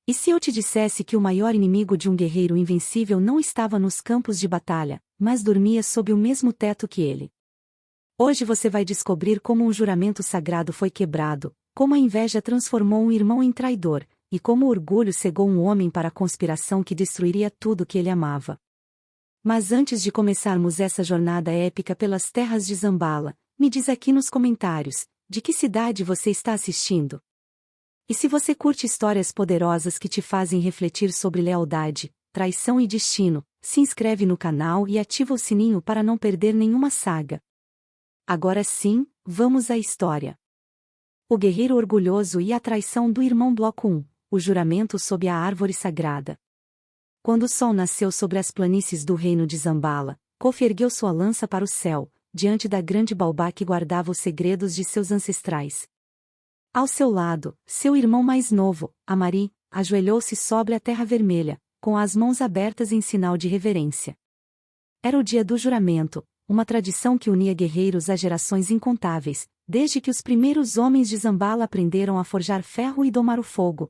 E se eu te dissesse que o maior inimigo de um guerreiro invencível não estava nos campos de batalha, mas dormia sob o mesmo teto que ele? Hoje você vai descobrir como um juramento sagrado foi quebrado, como a inveja transformou um irmão em traidor, e como o orgulho cegou um homem para a conspiração que destruiria tudo que ele amava. Mas antes de começarmos essa jornada épica pelas terras de Zambala, me diz aqui nos comentários, de que cidade você está assistindo? E se você curte histórias poderosas que te fazem refletir sobre lealdade, traição e destino, se inscreve no canal e ativa o sininho para não perder nenhuma saga. Agora sim, vamos à história. O guerreiro orgulhoso e a traição do irmão Bloco 1, o juramento sob a árvore sagrada. Quando o sol nasceu sobre as planícies do reino de Zambala, Kofi ergueu sua lança para o céu, diante da grande baobá que guardava os segredos de seus ancestrais. Ao seu lado, seu irmão mais novo, Amari, ajoelhou-se sobre a terra vermelha, com as mãos abertas em sinal de reverência. Era o dia do juramento, uma tradição que unia guerreiros a gerações incontáveis, desde que os primeiros homens de Zambala aprenderam a forjar ferro e domar o fogo.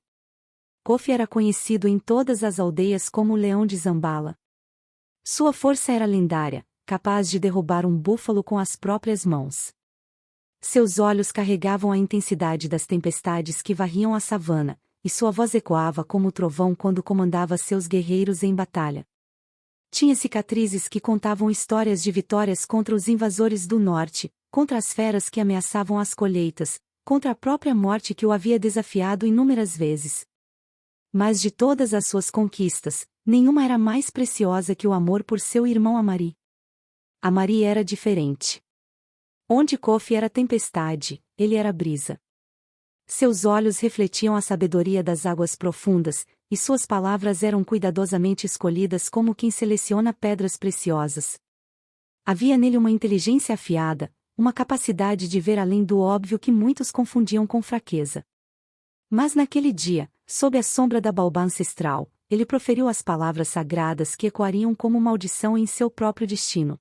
Kofi era conhecido em todas as aldeias como o Leão de Zambala. Sua força era lendária, capaz de derrubar um búfalo com as próprias mãos. Seus olhos carregavam a intensidade das tempestades que varriam a savana, e sua voz ecoava como o trovão quando comandava seus guerreiros em batalha. Tinha cicatrizes que contavam histórias de vitórias contra os invasores do norte, contra as feras que ameaçavam as colheitas, contra a própria morte que o havia desafiado inúmeras vezes. Mas de todas as suas conquistas, nenhuma era mais preciosa que o amor por seu irmão Amari. Amari era diferente. Onde Kofi era tempestade, ele era brisa. Seus olhos refletiam a sabedoria das águas profundas, e suas palavras eram cuidadosamente escolhidas como quem seleciona pedras preciosas. Havia nele uma inteligência afiada, uma capacidade de ver além do óbvio que muitos confundiam com fraqueza. Mas naquele dia, sob a sombra da baobá ancestral, ele proferiu as palavras sagradas que ecoariam como maldição em seu próprio destino.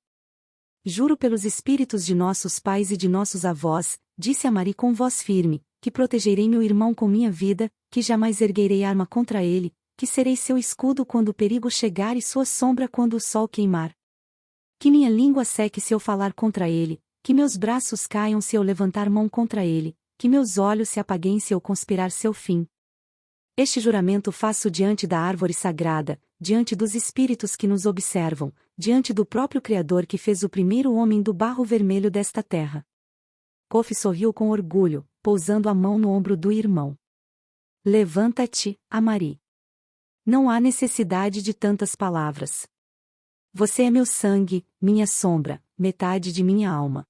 Juro pelos espíritos de nossos pais e de nossos avós, disse Amari com voz firme, que protegerei meu irmão com minha vida, que jamais erguerei arma contra ele, que serei seu escudo quando o perigo chegar e sua sombra quando o sol queimar. Que minha língua seque se eu falar contra ele, que meus braços caiam se eu levantar mão contra ele, que meus olhos se apaguem se eu conspirar seu fim. Este juramento faço diante da árvore sagrada, diante dos espíritos que nos observam, diante do próprio Criador que fez o primeiro homem do barro vermelho desta terra. Kofi sorriu com orgulho, pousando a mão no ombro do irmão. Levanta-te, Amari. Não há necessidade de tantas palavras. Você é meu sangue, minha sombra, metade de minha alma.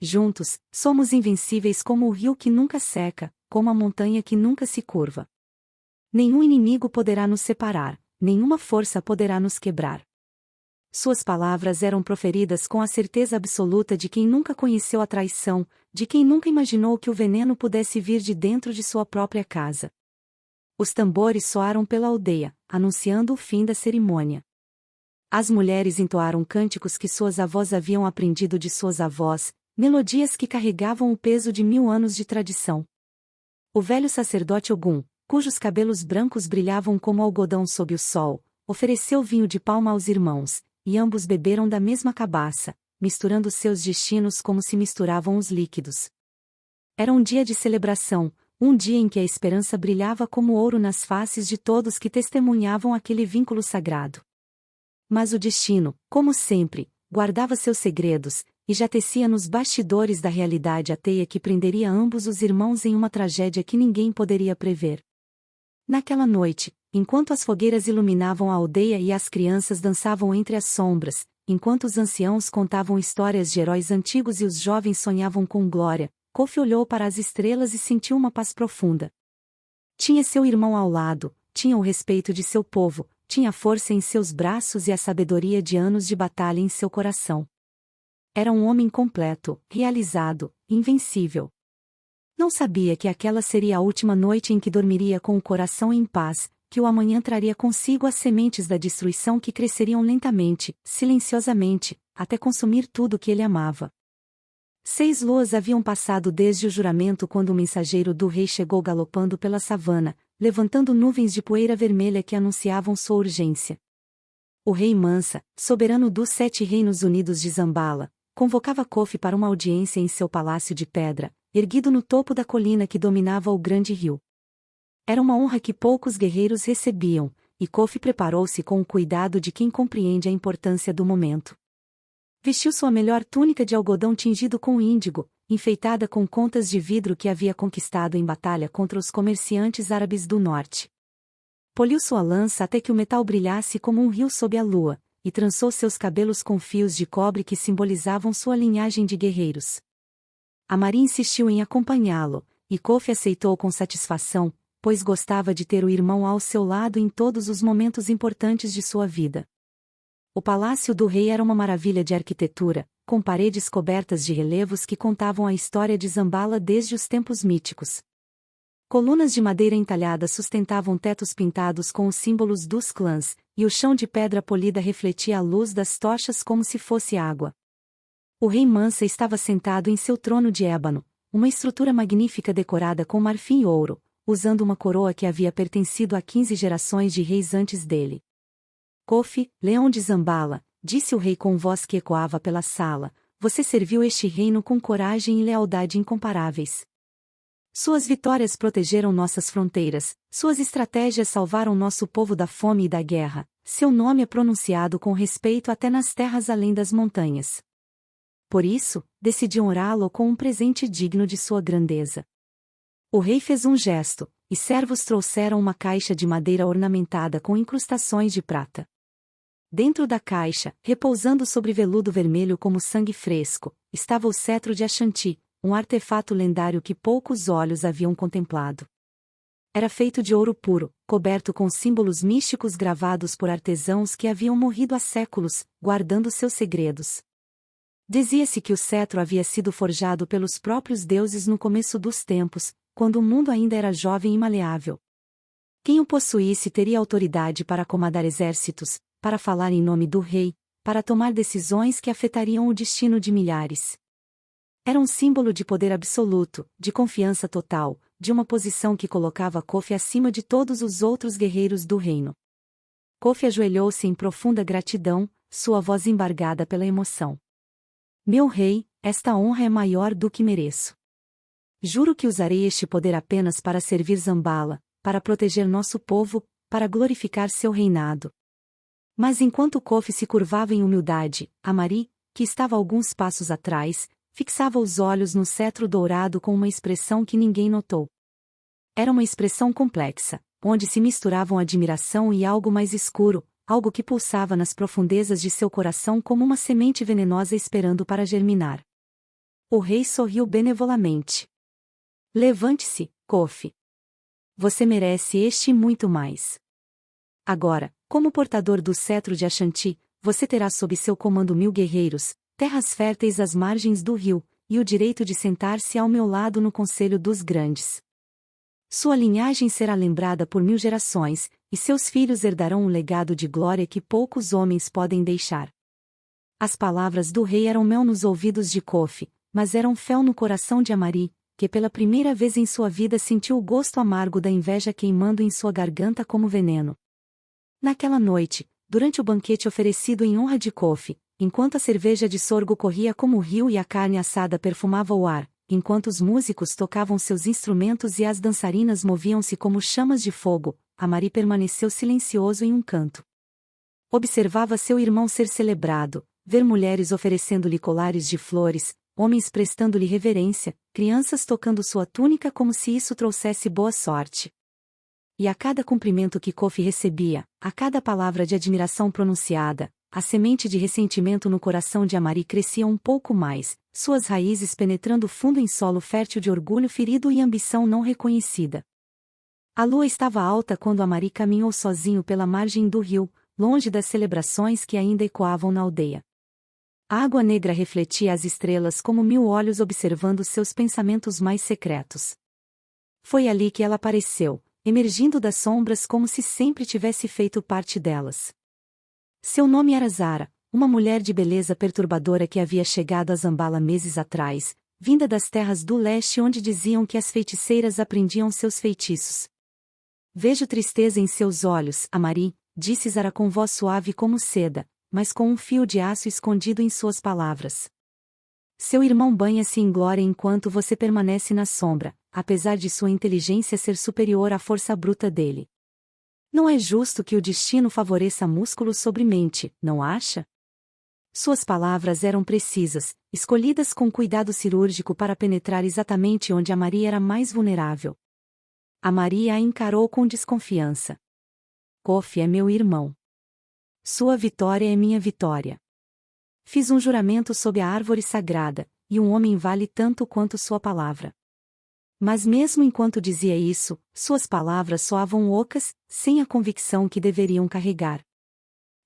Juntos, somos invencíveis como o rio que nunca seca, como a montanha que nunca se curva. Nenhum inimigo poderá nos separar, nenhuma força poderá nos quebrar. Suas palavras eram proferidas com a certeza absoluta de quem nunca conheceu a traição, de quem nunca imaginou que o veneno pudesse vir de dentro de sua própria casa. Os tambores soaram pela aldeia, anunciando o fim da cerimônia. As mulheres entoaram cânticos que suas avós haviam aprendido de suas avós, melodias que carregavam o peso de 1000 anos de tradição. O velho sacerdote Ogum, cujos cabelos brancos brilhavam como algodão sob o sol, ofereceu vinho de palma aos irmãos, e ambos beberam da mesma cabaça, misturando seus destinos como se misturavam os líquidos. Era um dia de celebração, um dia em que a esperança brilhava como ouro nas faces de todos que testemunhavam aquele vínculo sagrado. Mas o destino, como sempre, guardava seus segredos, e já tecia nos bastidores da realidade a teia que prenderia ambos os irmãos em uma tragédia que ninguém poderia prever. Naquela noite, enquanto as fogueiras iluminavam a aldeia e as crianças dançavam entre as sombras, enquanto os anciãos contavam histórias de heróis antigos e os jovens sonhavam com glória, Kofi olhou para as estrelas e sentiu uma paz profunda. Tinha seu irmão ao lado, tinha o respeito de seu povo, tinha força em seus braços e a sabedoria de anos de batalha em seu coração. Era um homem completo, realizado, invencível. Não sabia que aquela seria a última noite em que dormiria com o coração em paz, que o amanhã traria consigo as sementes da destruição que cresceriam lentamente, silenciosamente, até consumir tudo que ele amava. 6 luas haviam passado desde o juramento quando o mensageiro do rei chegou galopando pela savana, levantando nuvens de poeira vermelha que anunciavam sua urgência. O rei Mansa, soberano dos 7 Reinos Unidos de Zambala, convocava Kofi para uma audiência em seu palácio de pedra, erguido no topo da colina que dominava o grande rio. Era uma honra que poucos guerreiros recebiam, e Kofi preparou-se com o cuidado de quem compreende a importância do momento. Vestiu sua melhor túnica de algodão tingido com índigo, enfeitada com contas de vidro que havia conquistado em batalha contra os comerciantes árabes do norte. Poliu sua lança até que o metal brilhasse como um rio sob a lua, e trançou seus cabelos com fios de cobre que simbolizavam sua linhagem de guerreiros. Amari insistiu em acompanhá-lo, e Kofi aceitou com satisfação, pois gostava de ter o irmão ao seu lado em todos os momentos importantes de sua vida. O palácio do rei era uma maravilha de arquitetura, com paredes cobertas de relevos que contavam a história de Zambala desde os tempos míticos. Colunas de madeira entalhada sustentavam tetos pintados com os símbolos dos clãs, e o chão de pedra polida refletia a luz das tochas como se fosse água. O rei Mansa estava sentado em seu trono de ébano, uma estrutura magnífica decorada com marfim e ouro, usando uma coroa que havia pertencido a 15 gerações de reis antes dele. Kofi, leão de Zambala, disse o rei com voz que ecoava pela sala, você serviu este reino com coragem e lealdade incomparáveis. Suas vitórias protegeram nossas fronteiras, suas estratégias salvaram nosso povo da fome e da guerra, seu nome é pronunciado com respeito até nas terras além das montanhas. Por isso, decidi honrá-lo com um presente digno de sua grandeza. O rei fez um gesto, e servos trouxeram uma caixa de madeira ornamentada com incrustações de prata. Dentro da caixa, repousando sobre veludo vermelho como sangue fresco, estava o cetro de Ashanti, um artefato lendário que poucos olhos haviam contemplado. Era feito de ouro puro, coberto com símbolos místicos gravados por artesãos que haviam morrido há séculos, guardando seus segredos. Dizia-se que o cetro havia sido forjado pelos próprios deuses no começo dos tempos, quando o mundo ainda era jovem e maleável. Quem o possuísse teria autoridade para comandar exércitos, para falar em nome do rei, para tomar decisões que afetariam o destino de milhares. Era um símbolo de poder absoluto, de confiança total, de uma posição que colocava Kofi acima de todos os outros guerreiros do reino. Kofi ajoelhou-se em profunda gratidão, sua voz embargada pela emoção. Meu rei, esta honra é maior do que mereço. Juro que usarei este poder apenas para servir Zambala, para proteger nosso povo, para glorificar seu reinado. Mas enquanto Kofi se curvava em humildade, Amari, que estava alguns passos atrás, fixava os olhos no cetro dourado com uma expressão que ninguém notou. Era uma expressão complexa, onde se misturavam admiração e algo mais escuro, algo que pulsava nas profundezas de seu coração como uma semente venenosa esperando para germinar. O rei sorriu benevolamente. Levante-se, Kofi. Você merece este e muito mais. Agora, como portador do cetro de Ashanti, você terá sob seu comando 1000 guerreiros, terras férteis às margens do rio, e o direito de sentar-se ao meu lado no Conselho dos Grandes. Sua linhagem será lembrada por 1000 gerações, e seus filhos herdarão um legado de glória que poucos homens podem deixar. As palavras do rei eram mel nos ouvidos de Kofi, mas eram fel no coração de Amari, que pela primeira vez em sua vida sentiu o gosto amargo da inveja queimando em sua garganta como veneno. Naquela noite, durante o banquete oferecido em honra de Kofi, enquanto a cerveja de sorgo corria como o rio e a carne assada perfumava o ar, enquanto os músicos tocavam seus instrumentos e as dançarinas moviam-se como chamas de fogo, Amari permaneceu silencioso em um canto. Observava seu irmão ser celebrado, ver mulheres oferecendo-lhe colares de flores, homens prestando-lhe reverência, crianças tocando sua túnica como se isso trouxesse boa sorte. E a cada cumprimento que Kofi recebia, a cada palavra de admiração pronunciada, a semente de ressentimento no coração de Amari crescia um pouco mais, suas raízes penetrando fundo em solo fértil de orgulho ferido e ambição não reconhecida. A lua estava alta quando Amari caminhou sozinho pela margem do rio, longe das celebrações que ainda ecoavam na aldeia. A água negra refletia as estrelas como 1000 olhos observando seus pensamentos mais secretos. Foi ali que ela apareceu, emergindo das sombras como se sempre tivesse feito parte delas. Seu nome era Zara, uma mulher de beleza perturbadora que havia chegado a Zambala meses atrás, vinda das terras do leste onde diziam que as feiticeiras aprendiam seus feitiços. Vejo tristeza em seus olhos, Amari, disse Zara com voz suave como seda, mas com um fio de aço escondido em suas palavras. Seu irmão banha-se em glória enquanto você permanece na sombra, apesar de sua inteligência ser superior à força bruta dele. Não é justo que o destino favoreça músculo sobre mente, não acha? Suas palavras eram precisas, escolhidas com cuidado cirúrgico para penetrar exatamente onde Amari era mais vulnerável. Amari a encarou com desconfiança. Kofi é meu irmão. Sua vitória é minha vitória. Fiz um juramento sob a árvore sagrada, e um homem vale tanto quanto sua palavra. Mas mesmo enquanto dizia isso, suas palavras soavam ocas, sem a convicção que deveriam carregar.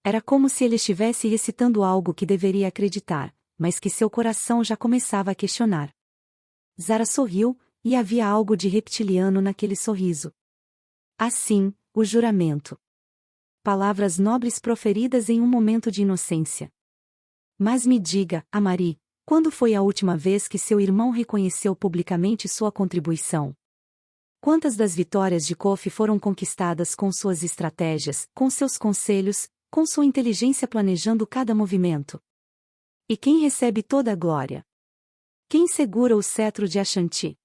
Era como se ele estivesse recitando algo que deveria acreditar, mas que seu coração já começava a questionar. Zara sorriu, e havia algo de reptiliano naquele sorriso. Assim, o juramento. Palavras nobres proferidas em um momento de inocência. Mas me diga, Amari, quando foi a última vez que seu irmão reconheceu publicamente sua contribuição? Quantas das vitórias de Kofi foram conquistadas com suas estratégias, com seus conselhos, com sua inteligência planejando cada movimento? E quem recebe toda a glória? Quem segura o cetro de Ashanti?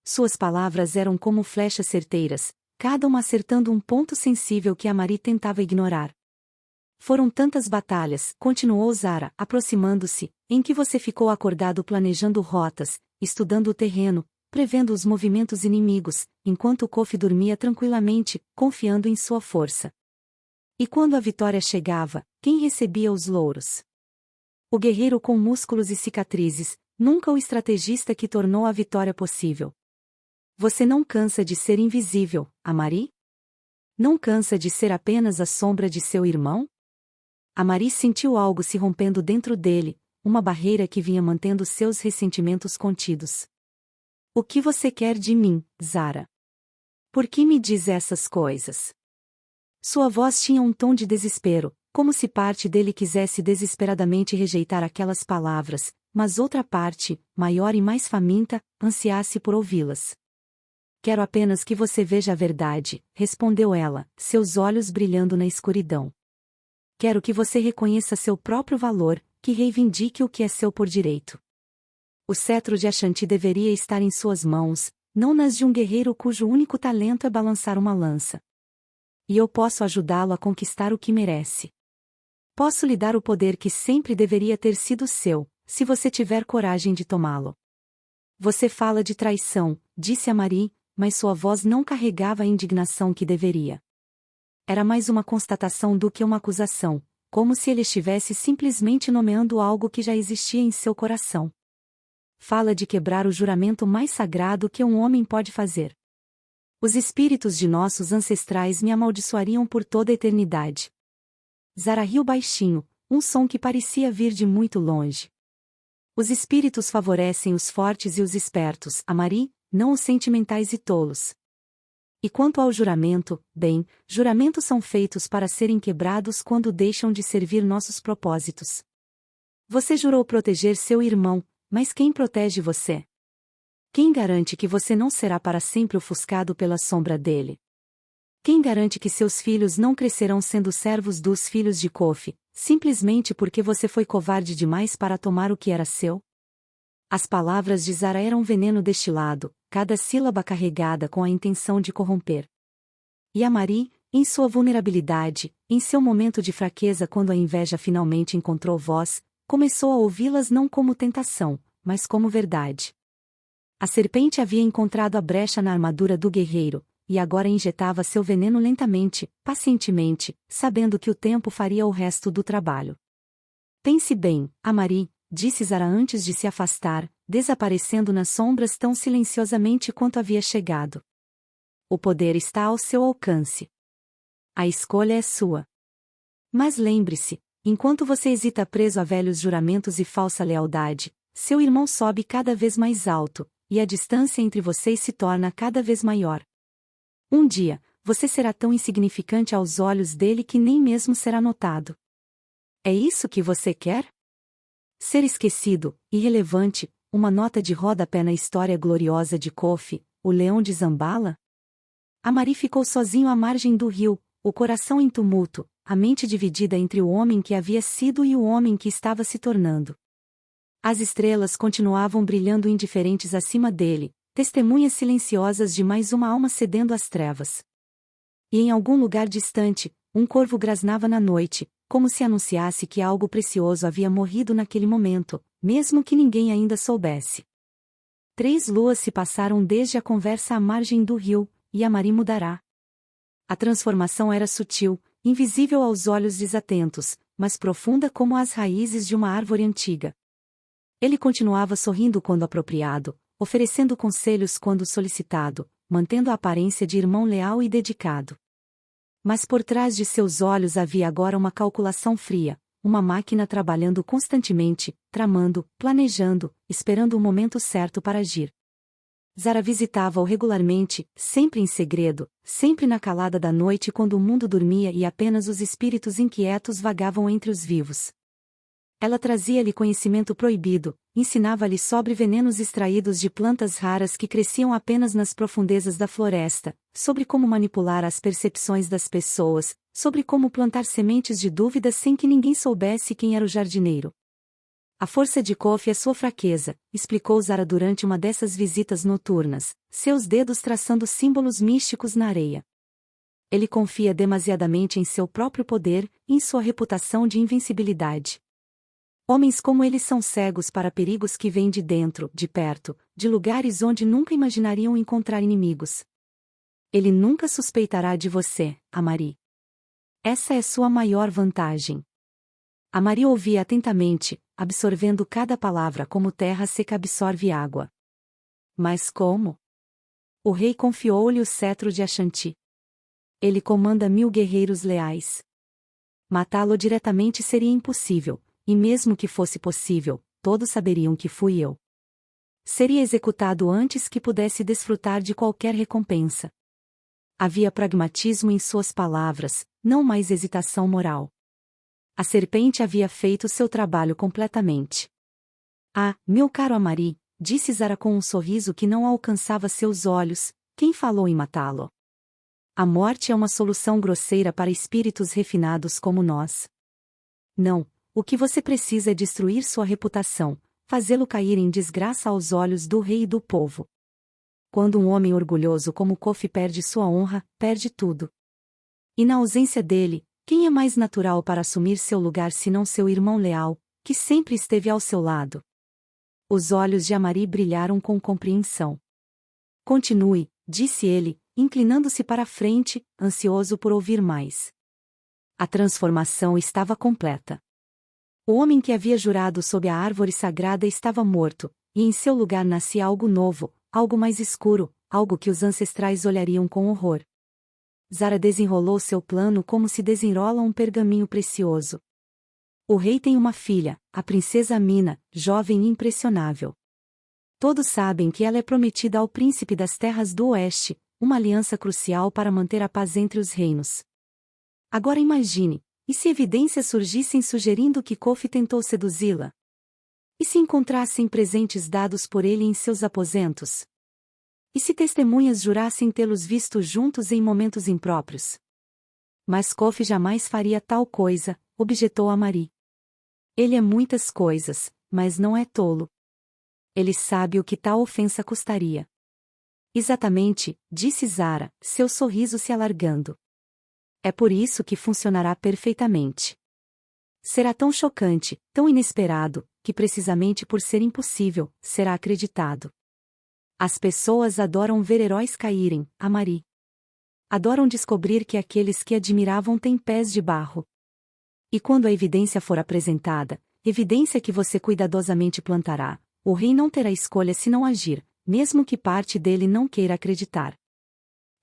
Suas palavras eram como flechas certeiras, cada uma acertando um ponto sensível que Amari tentava ignorar. Foram tantas batalhas, continuou Zara, aproximando-se, em que você ficou acordado planejando rotas, estudando o terreno, prevendo os movimentos inimigos, enquanto Kofi dormia tranquilamente, confiando em sua força. E quando a vitória chegava, quem recebia os louros? O guerreiro com músculos e cicatrizes, nunca o estrategista que tornou a vitória possível. Você não cansa de ser invisível, Amari? Não cansa de ser apenas a sombra de seu irmão? Amari sentiu algo se rompendo dentro dele, uma barreira que vinha mantendo seus ressentimentos contidos. O que você quer de mim, Zara? Por que me diz essas coisas? Sua voz tinha um tom de desespero, como se parte dele quisesse desesperadamente rejeitar aquelas palavras, mas outra parte, maior e mais faminta, ansiasse por ouvi-las. Quero apenas que você veja a verdade, respondeu ela, seus olhos brilhando na escuridão. Quero que você reconheça seu próprio valor, que reivindique o que é seu por direito. O cetro de Ashanti deveria estar em suas mãos, não nas de um guerreiro cujo único talento é balançar uma lança. E eu posso ajudá-lo a conquistar o que merece. Posso lhe dar o poder que sempre deveria ter sido seu, se você tiver coragem de tomá-lo. Você fala de traição, disse Amari, mas sua voz não carregava a indignação que deveria. Era mais uma constatação do que uma acusação, como se ele estivesse simplesmente nomeando algo que já existia em seu coração. Fala de quebrar o juramento mais sagrado que um homem pode fazer. Os espíritos de nossos ancestrais me amaldiçoariam por toda a eternidade. Zara riu baixinho, um som que parecia vir de muito longe. Os espíritos favorecem os fortes e os espertos, Amari, não os sentimentais e tolos. E quanto ao juramento, bem, juramentos são feitos para serem quebrados quando deixam de servir nossos propósitos. Você jurou proteger seu irmão, mas quem protege você? Quem garante que você não será para sempre ofuscado pela sombra dele? Quem garante que seus filhos não crescerão sendo servos dos filhos de Kofi, simplesmente porque você foi covarde demais para tomar o que era seu? As palavras de Zara eram veneno destilado, cada sílaba carregada com a intenção de corromper. E Amari, em sua vulnerabilidade, em seu momento de fraqueza quando a inveja finalmente encontrou voz, começou a ouvi-las não como tentação, mas como verdade. A serpente havia encontrado a brecha na armadura do guerreiro, e agora injetava seu veneno lentamente, pacientemente, sabendo que o tempo faria o resto do trabalho. Pense bem, Amari, disse Zara antes de se afastar, desaparecendo nas sombras tão silenciosamente quanto havia chegado. O poder está ao seu alcance. A escolha é sua. Mas lembre-se, enquanto você hesita preso a velhos juramentos e falsa lealdade, seu irmão sobe cada vez mais alto, e a distância entre vocês se torna cada vez maior. Um dia, você será tão insignificante aos olhos dele que nem mesmo será notado. É isso que você quer? Ser esquecido, irrelevante, uma nota de rodapé na história gloriosa de Kofi, o leão de Zambala? Amari ficou sozinho à margem do rio, o coração em tumulto, a mente dividida entre o homem que havia sido e o homem que estava se tornando. As estrelas continuavam brilhando indiferentes acima dele, testemunhas silenciosas de mais uma alma cedendo às trevas. E em algum lugar distante, um corvo grasnava na noite, como se anunciasse que algo precioso havia morrido naquele momento, mesmo que ninguém ainda soubesse. 3 luas se passaram desde a conversa à margem do rio, e Amari mudará. A transformação era sutil, invisível aos olhos desatentos, mas profunda como as raízes de uma árvore antiga. Ele continuava sorrindo quando apropriado, oferecendo conselhos quando solicitado, mantendo a aparência de irmão leal e dedicado. Mas por trás de seus olhos havia agora uma calculação fria, uma máquina trabalhando constantemente, tramando, planejando, esperando o momento certo para agir. Zara visitava-o regularmente, sempre em segredo, sempre na calada da noite quando o mundo dormia e apenas os espíritos inquietos vagavam entre os vivos. Ela trazia-lhe conhecimento proibido, ensinava-lhe sobre venenos extraídos de plantas raras que cresciam apenas nas profundezas da floresta, sobre como manipular as percepções das pessoas, sobre como plantar sementes de dúvidas sem que ninguém soubesse quem era o jardineiro. A força de Kofi é sua fraqueza, explicou Zara durante uma dessas visitas noturnas, seus dedos traçando símbolos místicos na areia. Ele confia demasiadamente em seu próprio poder, em sua reputação de invencibilidade. Homens como ele são cegos para perigos que vêm de dentro, de perto, de lugares onde nunca imaginariam encontrar inimigos. Ele nunca suspeitará de você, Amari. Essa é sua maior vantagem. Amari ouvia atentamente, absorvendo cada palavra como terra seca absorve água. Mas como? O rei confiou-lhe o cetro de Ashanti. Ele comanda 1000 guerreiros leais. Matá-lo diretamente seria impossível. E mesmo que fosse possível, todos saberiam que fui eu. Seria executado antes que pudesse desfrutar de qualquer recompensa. Havia pragmatismo em suas palavras, não mais hesitação moral. A serpente havia feito seu trabalho completamente. Ah, meu caro Amari, disse Zara com um sorriso que não alcançava seus olhos, quem falou em matá-lo? A morte é uma solução grosseira para espíritos refinados como nós. Não. O que você precisa é destruir sua reputação, fazê-lo cair em desgraça aos olhos do rei e do povo. Quando um homem orgulhoso como Kofi perde sua honra, perde tudo. E na ausência dele, quem é mais natural para assumir seu lugar senão seu irmão leal, que sempre esteve ao seu lado? Os olhos de Amari brilharam com compreensão. Continue, disse ele, inclinando-se para a frente, ansioso por ouvir mais. A transformação estava completa. O homem que havia jurado sob a árvore sagrada estava morto, e em seu lugar nascia algo novo, algo mais escuro, algo que os ancestrais olhariam com horror. Zara desenrolou seu plano como se desenrola um pergaminho precioso. O rei tem uma filha, a princesa Amina, jovem e impressionável. Todos sabem que ela é prometida ao príncipe das terras do oeste, uma aliança crucial para manter a paz entre os reinos. Agora imagine, e se evidências surgissem sugerindo que Kofi tentou seduzi-la? E se encontrassem presentes dados por ele em seus aposentos? E se testemunhas jurassem tê-los visto juntos em momentos impróprios? Mas Kofi jamais faria tal coisa, objetou Amari. Ele é muitas coisas, mas não é tolo. Ele sabe o que tal ofensa custaria. Exatamente, disse Zara, seu sorriso se alargando. É por isso que funcionará perfeitamente. Será tão chocante, tão inesperado, que precisamente por ser impossível, será acreditado. As pessoas adoram ver heróis caírem, Amari. Adoram descobrir que aqueles que admiravam têm pés de barro. E quando a evidência for apresentada, evidência que você cuidadosamente plantará, o rei não terá escolha senão agir, mesmo que parte dele não queira acreditar.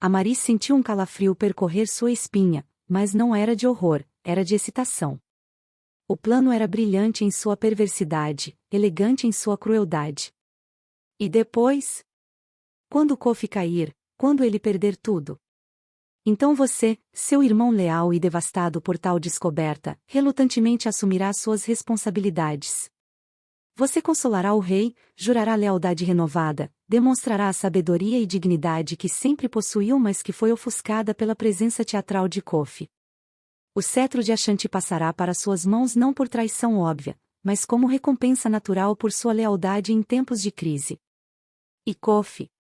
Amari sentiu um calafrio percorrer sua espinha, mas não era de horror, era de excitação. O plano era brilhante em sua perversidade, elegante em sua crueldade. E depois? Quando Kofi cair, quando ele perder tudo? Então você, seu irmão leal e devastado por tal descoberta, relutantemente assumirá suas responsabilidades. Você consolará o rei, jurará lealdade renovada, demonstrará a sabedoria e dignidade que sempre possuiu mas que foi ofuscada pela presença teatral de Kofi. O cetro de Ashanti passará para suas mãos não por traição óbvia, mas como recompensa natural por sua lealdade em tempos de crise. E Kofi?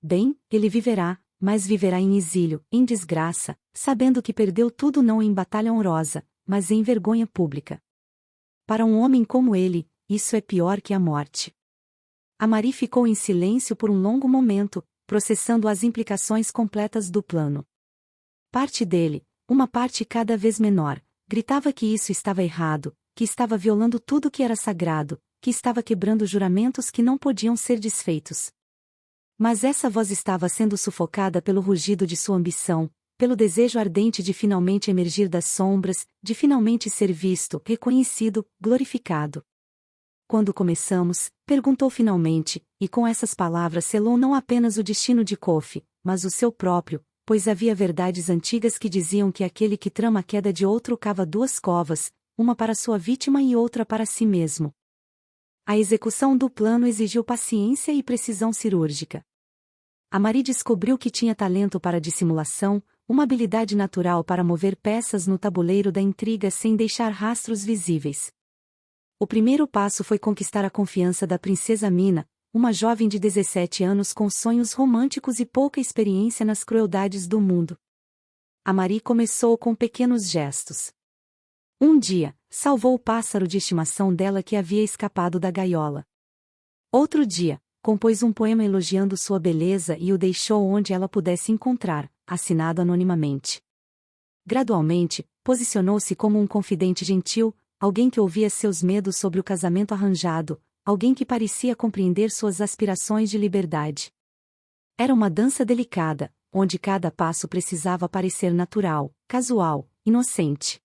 Bem, ele viverá, mas viverá em exílio, em desgraça, sabendo que perdeu tudo não em batalha honrosa, mas em vergonha pública. Para um homem como ele, isso é pior que a morte. Amari ficou em silêncio por um longo momento, processando as implicações completas do plano. Parte dele, uma parte cada vez menor, gritava que isso estava errado, que estava violando tudo que era sagrado, que estava quebrando juramentos que não podiam ser desfeitos. Mas essa voz estava sendo sufocada pelo rugido de sua ambição, pelo desejo ardente de finalmente emergir das sombras, de finalmente ser visto, reconhecido, glorificado. Quando começamos, perguntou finalmente, e com essas palavras selou não apenas o destino de Kofi, mas o seu próprio, pois havia verdades antigas que diziam que aquele que trama a queda de outro cava duas covas, uma para sua vítima e outra para si mesmo. A execução do plano exigiu paciência e precisão cirúrgica. Amari descobriu que tinha talento para dissimulação, uma habilidade natural para mover peças no tabuleiro da intriga sem deixar rastros visíveis. O primeiro passo foi conquistar a confiança da princesa Mina, uma jovem de 17 anos com sonhos românticos e pouca experiência nas crueldades do mundo. Amari começou com pequenos gestos. Um dia, salvou o pássaro de estimação dela que havia escapado da gaiola. Outro dia, compôs um poema elogiando sua beleza e o deixou onde ela pudesse encontrar, assinado anonimamente. Gradualmente, posicionou-se como um confidente gentil, alguém que ouvia seus medos sobre o casamento arranjado, alguém que parecia compreender suas aspirações de liberdade. Era uma dança delicada, onde cada passo precisava parecer natural, casual, inocente.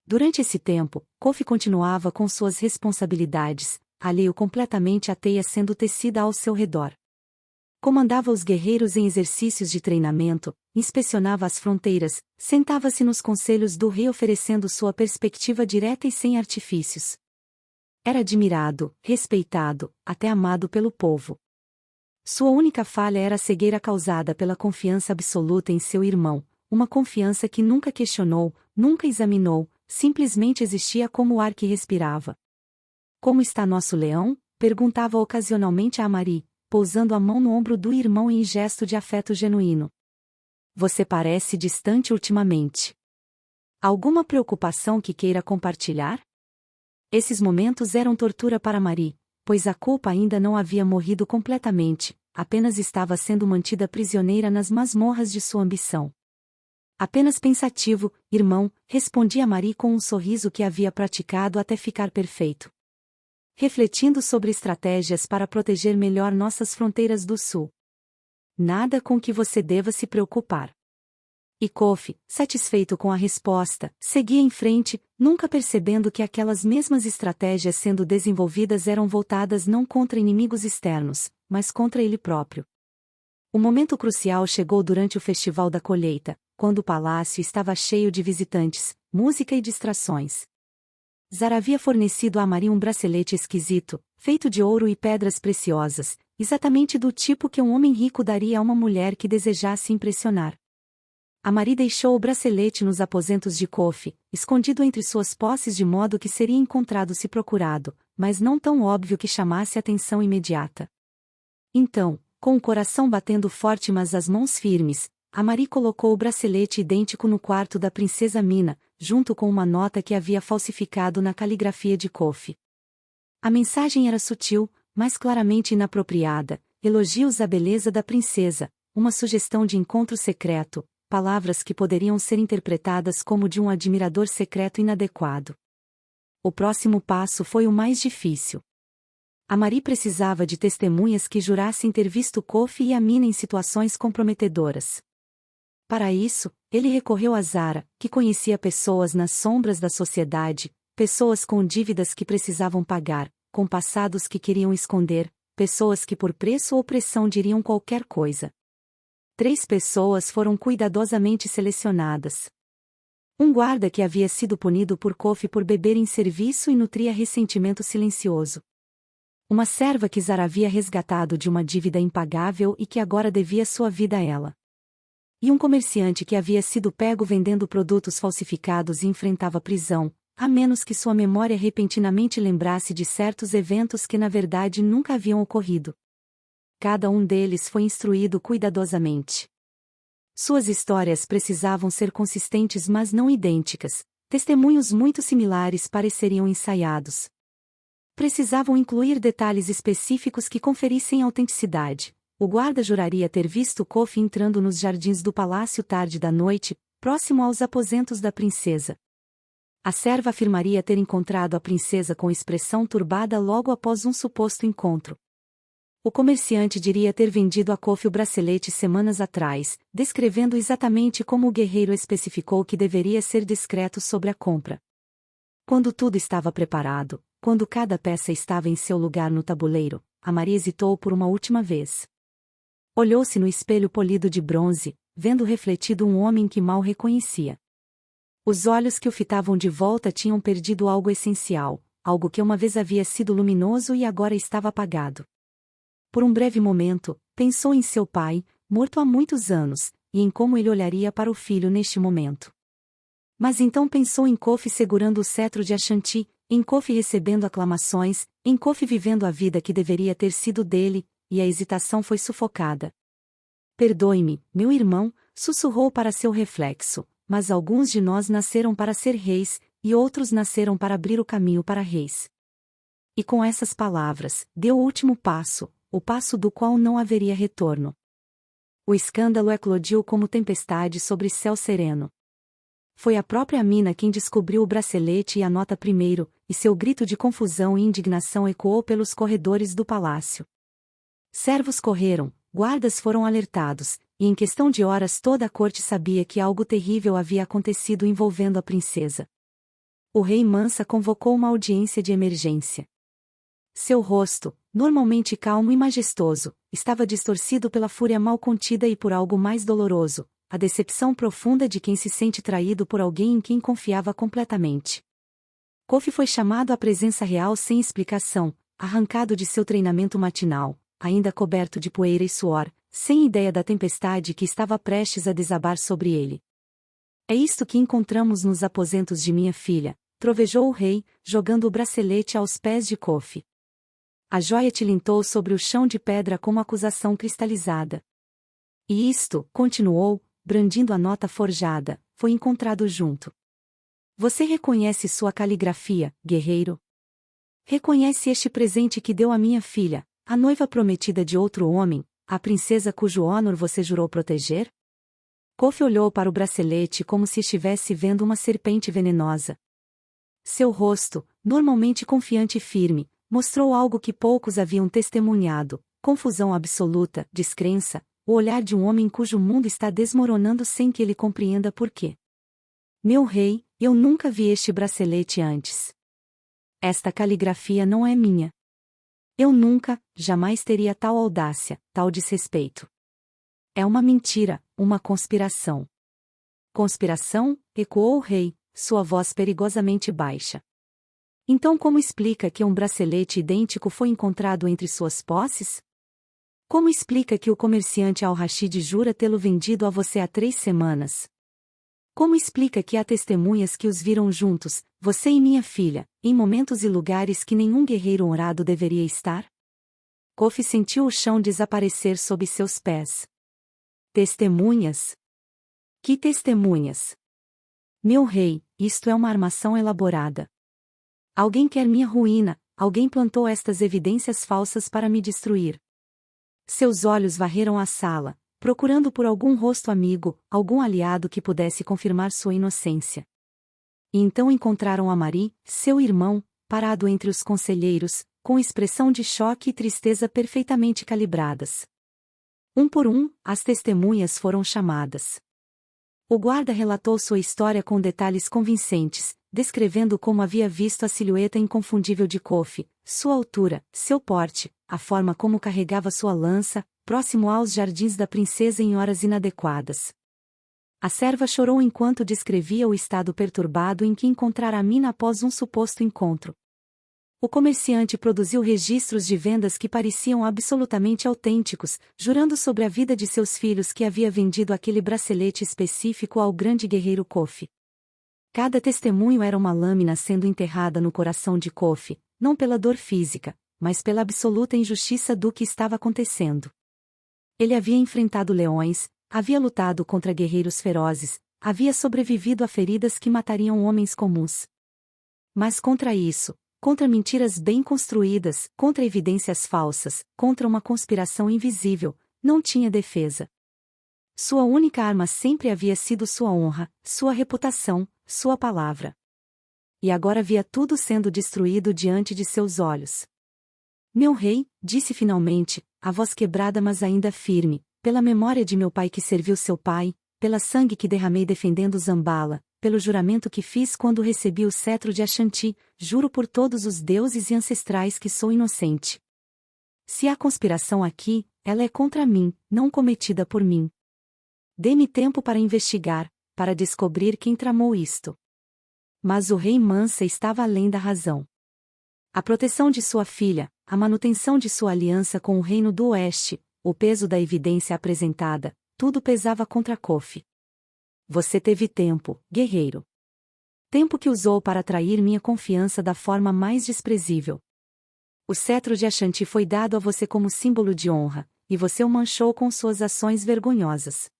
Durante esse tempo, Kofi continuava com suas responsabilidades, alheio completamente à teia sendo tecida ao seu redor. Comandava os guerreiros em exercícios de treinamento, inspecionava as fronteiras, sentava-se nos conselhos do rei oferecendo sua perspectiva direta e sem artifícios. Era admirado, respeitado, até amado pelo povo. Sua única falha era a cegueira causada pela confiança absoluta em seu irmão, uma confiança que nunca questionou, nunca examinou, simplesmente existia como o ar que respirava. Como está nosso leão? Perguntava ocasionalmente a Amari, pousando a mão no ombro do irmão em gesto de afeto genuíno. Você parece distante ultimamente. Alguma preocupação que queira compartilhar? Esses momentos eram tortura para Amari, pois a culpa ainda não havia morrido completamente, apenas estava sendo mantida prisioneira nas masmorras de sua ambição. Apenas pensativo, irmão, respondia Amari com um sorriso que havia praticado até ficar perfeito. Refletindo sobre estratégias para proteger melhor nossas fronteiras do sul. Nada com que você deva se preocupar. E Kofi, satisfeito com a resposta, seguia em frente, nunca percebendo que aquelas mesmas estratégias sendo desenvolvidas eram voltadas não contra inimigos externos, mas contra ele próprio. O momento crucial chegou durante o Festival da Colheita, quando o palácio estava cheio de visitantes, música e distrações. Zara havia fornecido a Amari um bracelete esquisito, feito de ouro e pedras preciosas, exatamente do tipo que um homem rico daria a uma mulher que desejasse impressionar. Amari deixou o bracelete nos aposentos de Kofi, escondido entre suas posses de modo que seria encontrado se procurado, mas não tão óbvio que chamasse atenção imediata. Então, com o coração batendo forte mas as mãos firmes, Amari colocou o bracelete idêntico no quarto da princesa Mina, junto com uma nota que havia falsificado na caligrafia de Kofi. A mensagem era sutil, mas claramente inapropriada, elogios à beleza da princesa, uma sugestão de encontro secreto, palavras que poderiam ser interpretadas como de um admirador secreto inadequado. O próximo passo foi o mais difícil. Amari precisava de testemunhas que jurassem ter visto Kofi e a Mina em situações comprometedoras. Para isso, ele recorreu a Zara, que conhecia pessoas nas sombras da sociedade, pessoas com dívidas que precisavam pagar, com passados que queriam esconder, pessoas que por preço ou pressão diriam qualquer coisa. 3 pessoas foram cuidadosamente selecionadas. Um guarda que havia sido punido por Kofi por beber em serviço e nutria ressentimento silencioso. Uma serva que Zara havia resgatado de uma dívida impagável e que agora devia sua vida a ela. E um comerciante que havia sido pego vendendo produtos falsificados e enfrentava prisão, a menos que sua memória repentinamente lembrasse de certos eventos que na verdade nunca haviam ocorrido. Cada um deles foi instruído cuidadosamente. Suas histórias precisavam ser consistentes mas não idênticas, testemunhos muito similares pareceriam ensaiados. Precisavam incluir detalhes específicos que conferissem autenticidade. O guarda juraria ter visto Kofi entrando nos jardins do palácio tarde da noite, próximo aos aposentos da princesa. A serva afirmaria ter encontrado a princesa com expressão turbada logo após um suposto encontro. O comerciante diria ter vendido a Kofi o bracelete semanas atrás, descrevendo exatamente como o guerreiro especificou que deveria ser discreto sobre a compra. Quando tudo estava preparado, quando cada peça estava em seu lugar no tabuleiro, a Maria hesitou por uma última vez. Olhou-se no espelho polido de bronze, vendo refletido um homem que mal reconhecia. Os olhos que o fitavam de volta tinham perdido algo essencial, algo que uma vez havia sido luminoso e agora estava apagado. Por um breve momento, pensou em seu pai, morto há muitos anos, e em como ele olharia para o filho neste momento. Mas então pensou em Kofi segurando o cetro de Ashanti, em Kofi recebendo aclamações, em Kofi vivendo a vida que deveria ter sido dele, e a hesitação foi sufocada. Perdoe-me, meu irmão, sussurrou para seu reflexo, mas alguns de nós nasceram para ser reis, e outros nasceram para abrir o caminho para reis. E com essas palavras, deu o último passo, o passo do qual não haveria retorno. O escândalo eclodiu como tempestade sobre céu sereno. Foi a própria Amina quem descobriu o bracelete e a nota primeiro, e seu grito de confusão e indignação ecoou pelos corredores do palácio. Servos correram, guardas foram alertados, e em questão de horas toda a corte sabia que algo terrível havia acontecido envolvendo a princesa. O rei Mansa convocou uma audiência de emergência. Seu rosto, normalmente calmo e majestoso, estava distorcido pela fúria mal contida e por algo mais doloroso, a decepção profunda de quem se sente traído por alguém em quem confiava completamente. Kofi foi chamado à presença real sem explicação, arrancado de seu treinamento matinal, ainda coberto de poeira e suor, sem ideia da tempestade que estava prestes a desabar sobre ele. É isto que encontramos nos aposentos de minha filha, trovejou o rei, jogando o bracelete aos pés de Kofi. A joia tilintou sobre o chão de pedra como acusação cristalizada. E isto, continuou, brandindo a nota forjada, foi encontrado junto. Você reconhece sua caligrafia, guerreiro? Reconhece este presente que deu à minha filha, a noiva prometida de outro homem, a princesa cujo honor você jurou proteger? Kofi olhou para o bracelete como se estivesse vendo uma serpente venenosa. Seu rosto, normalmente confiante e firme, mostrou algo que poucos haviam testemunhado: confusão absoluta, descrença, o olhar de um homem cujo mundo está desmoronando sem que ele compreenda por quê. Meu rei, eu nunca vi este bracelete antes. Esta caligrafia não é minha. Eu nunca, jamais teria tal audácia, tal desrespeito. É uma mentira, uma conspiração. Conspiração? Ecoou o rei, sua voz perigosamente baixa. Então como explica que um bracelete idêntico foi encontrado entre suas posses? Como explica que o comerciante Al-Rashid jura tê-lo vendido a você há 3 semanas? Como explica que há testemunhas que os viram juntos, você e minha filha, em momentos e lugares que nenhum guerreiro honrado deveria estar? Kofi sentiu o chão desaparecer sob seus pés. Testemunhas? Que testemunhas? Meu rei, isto é uma armação elaborada. Alguém quer minha ruína, alguém plantou estas evidências falsas para me destruir. Seus olhos varreram a sala, procurando por algum rosto amigo, algum aliado que pudesse confirmar sua inocência. E então encontraram Amari, seu irmão, parado entre os conselheiros, com expressão de choque e tristeza perfeitamente calibradas. Um por um, as testemunhas foram chamadas. O guarda relatou sua história com detalhes convincentes, descrevendo como havia visto a silhueta inconfundível de Kofi, sua altura, seu porte, a forma como carregava sua lança, próximo aos jardins da princesa em horas inadequadas. A serva chorou enquanto descrevia o estado perturbado em que encontrara Amina após um suposto encontro. O comerciante produziu registros de vendas que pareciam absolutamente autênticos, jurando sobre a vida de seus filhos que havia vendido aquele bracelete específico ao grande guerreiro Kofi. Cada testemunho era uma lâmina sendo enterrada no coração de Kofi, não pela dor física, mas pela absoluta injustiça do que estava acontecendo. Ele havia enfrentado leões, havia lutado contra guerreiros ferozes, havia sobrevivido a feridas que matariam homens comuns. Mas contra isso, contra mentiras bem construídas, contra evidências falsas, contra uma conspiração invisível, não tinha defesa. Sua única arma sempre havia sido sua honra, sua reputação, sua palavra. E agora via tudo sendo destruído diante de seus olhos. Meu rei, disse finalmente, a voz quebrada mas ainda firme, pela memória de meu pai que serviu seu pai, pela sangue que derramei defendendo Zambala, pelo juramento que fiz quando recebi o cetro de Ashanti, juro por todos os deuses e ancestrais que sou inocente. Se há conspiração aqui, ela é contra mim, não cometida por mim. Dê-me tempo para investigar, para descobrir quem tramou isto. Mas o rei Mansa estava além da razão. A proteção de sua filha, a manutenção de sua aliança com o Reino do Oeste, o peso da evidência apresentada, tudo pesava contra Kofi. Você teve tempo, guerreiro. Tempo que usou para atrair minha confiança da forma mais desprezível. O cetro de Ashanti foi dado a você como símbolo de honra, e você o manchou com suas ações vergonhosas.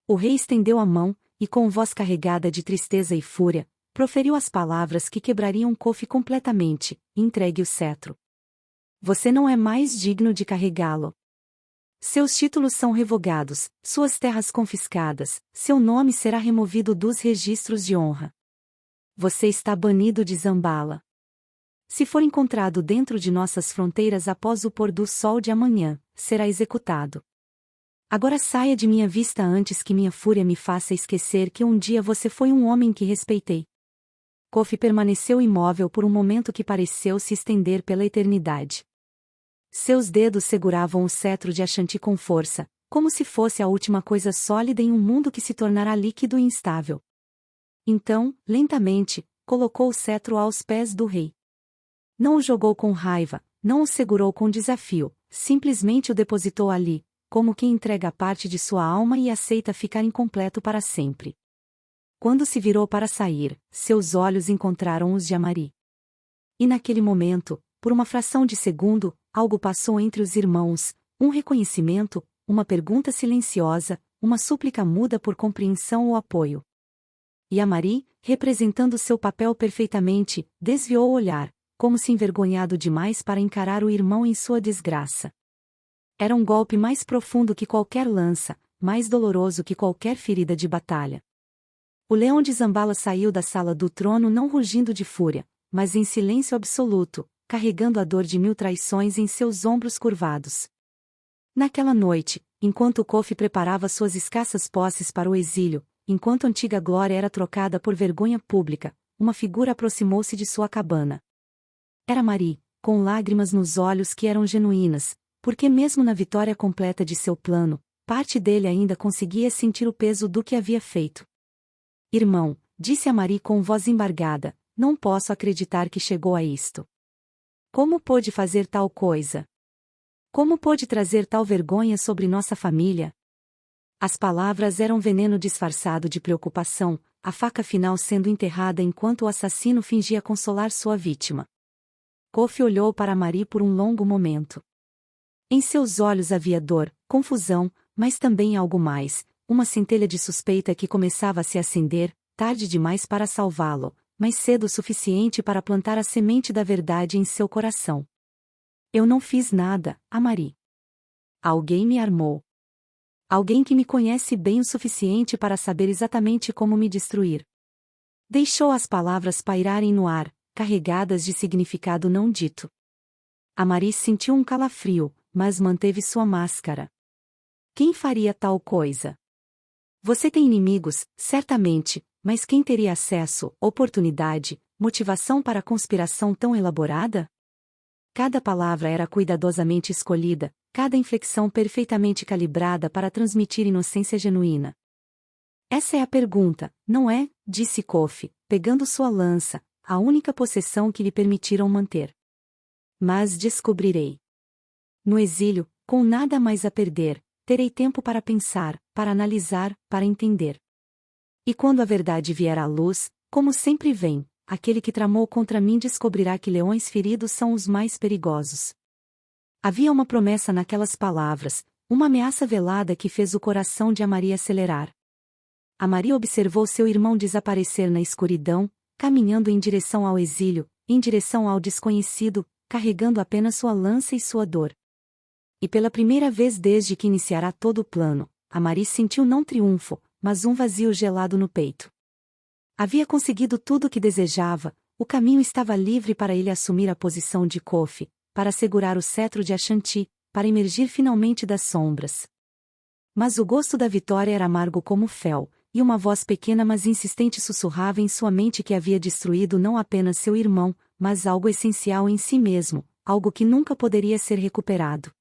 O rei estendeu a mão, e com voz carregada de tristeza e fúria, proferiu as palavras que quebrariam Kofi completamente: entregue o cetro. Você não é mais digno de carregá-lo. Seus títulos são revogados, suas terras confiscadas, seu nome será removido dos registros de honra. Você está banido de Zambala. Se for encontrado dentro de nossas fronteiras após o pôr do sol de amanhã, será executado. Agora saia de minha vista antes que minha fúria me faça esquecer que um dia você foi um homem que respeitei. Kofi permaneceu imóvel por um momento que pareceu se estender pela eternidade. Seus dedos seguravam o cetro de Ashanti com força, como se fosse a última coisa sólida em um mundo que se tornará líquido e instável. Então, lentamente, colocou o cetro aos pés do rei. Não o jogou com raiva, não o segurou com desafio, simplesmente o depositou ali, como quem entrega parte de sua alma e aceita ficar incompleto para sempre. Quando se virou para sair, seus olhos encontraram os de Amari. E naquele momento, por uma fração de segundo, algo passou entre os irmãos, um reconhecimento, uma pergunta silenciosa, uma súplica muda por compreensão ou apoio. E Amari, representando seu papel perfeitamente, desviou o olhar, como se envergonhado demais para encarar o irmão em sua desgraça. Era um golpe mais profundo que qualquer lança, mais doloroso que qualquer ferida de batalha. O leão de Zambala saiu da sala do trono não rugindo de fúria, mas em silêncio absoluto, carregando a dor de 1000 traições em seus ombros curvados. Naquela noite, enquanto Kofi preparava suas escassas posses para o exílio, enquanto a antiga glória era trocada por vergonha pública, uma figura aproximou-se de sua cabana. Era Mari, com lágrimas nos olhos que eram genuínas, porque mesmo na vitória completa de seu plano, parte dele ainda conseguia sentir o peso do que havia feito. Irmão, disse a Mari com voz embargada, não posso acreditar que chegou a isto. Como pôde fazer tal coisa? Como pôde trazer tal vergonha sobre nossa família? As palavras eram veneno disfarçado de preocupação, a faca final sendo enterrada enquanto o assassino fingia consolar sua vítima. Kofi olhou para Mari por um longo momento. Em seus olhos havia dor, confusão, mas também algo mais, uma centelha de suspeita que começava a se acender, tarde demais para salvá-lo, mas cedo o suficiente para plantar a semente da verdade em seu coração. Eu não fiz nada, Amari. Alguém me armou. Alguém que me conhece bem o suficiente para saber exatamente como me destruir. Deixou as palavras pairarem no ar, carregadas de significado não dito. Amari sentiu um calafrio, mas manteve sua máscara. Quem faria tal coisa? Você tem inimigos, certamente, mas quem teria acesso, oportunidade, motivação para a conspiração tão elaborada? Cada palavra era cuidadosamente escolhida, cada inflexão perfeitamente calibrada para transmitir inocência genuína. Essa é a pergunta, não é? Disse Kofi, pegando sua lança, a única possessão que lhe permitiram manter. Mas descobrirei. No exílio, com nada mais a perder, terei tempo para pensar, para analisar, para entender. E quando a verdade vier à luz, como sempre vem, aquele que tramou contra mim descobrirá que leões feridos são os mais perigosos. Havia uma promessa naquelas palavras, uma ameaça velada que fez o coração de Amaria acelerar. Amaria observou seu irmão desaparecer na escuridão, caminhando em direção ao exílio, em direção ao desconhecido, carregando apenas sua lança e sua dor. E pela primeira vez desde que iniciara todo o plano, Amaria sentiu não triunfo, mas um vazio gelado no peito. Havia conseguido tudo o que desejava, o caminho estava livre para ele assumir a posição de Kofi, para segurar o cetro de Ashanti, para emergir finalmente das sombras. Mas o gosto da vitória era amargo como fel, e uma voz pequena mas insistente sussurrava em sua mente que havia destruído não apenas seu irmão, mas algo essencial em si mesmo, algo que nunca poderia ser recuperado.